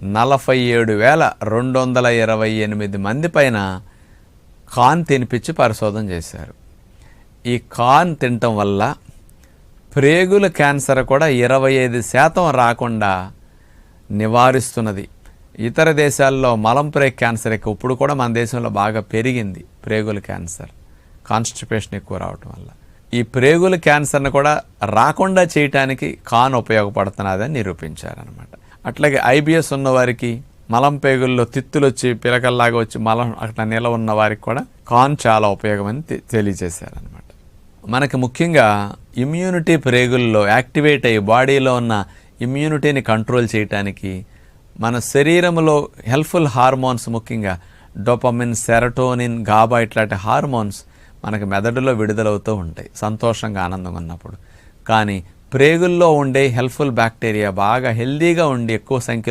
47,228 మంది పైన కార్న్ తినిపించి పరిశోధన చేశారు. ఈ కార్న్ తినటం వల్ల ప్రేగుల క్యాన్సర్ కూడా 25% రాకుండా నివారిస్తున్నది. ఇతర దేశాల్లో మలంప్రేగ్ క్యాన్సర్ ఎక్కువ, ఇప్పుడు కూడా మన దేశంలో బాగా పెరిగింది ప్రేగుల క్యాన్సర్, కాన్స్టిపేషన్ ఎక్కువ రావటం వల్ల. ఈ ప్రేగుల క్యాన్సర్ని కూడా రాకుండా చేయటానికి కార్న్ ఉపయోగపడుతున్నదని నిరూపించారనమాట. అట్లాగే ఐబిఎస్ ఉన్నవారికి, మలం పేగుల్లో తిత్తులు వచ్చి పిలకల్లాగా వచ్చి మలం అట్లా నిల ఉన్న వారికి కూడా కార్న్ చాలా ఉపయోగమని తెలియజేశారనమాట. మనకి ముఖ్యంగా ఇమ్యూనిటీ ప్రేగుల్లో యాక్టివేట్ అయ్యి బాడీలో ఉన్న ఇమ్యూనిటీని కంట్రోల్ చేయటానికి మన శరీరంలో హెల్ప్ఫుల్ హార్మోన్స్, ముఖ్యంగా డోపమిన్, సెరటోనిన్, గాబా ఇట్లాంటి హార్మోన్స్ మనకి మెదడులో విడుదలవుతూ ఉంటాయి సంతోషంగా, ఆనందంగా ఉన్నప్పుడు. కానీ ప్రేగుల్లో ఉండే హెల్ప్ఫుల్ బ్యాక్టీరియా బాగా హెల్దీగా ఉండి ఎక్కువ సంఖ్యలో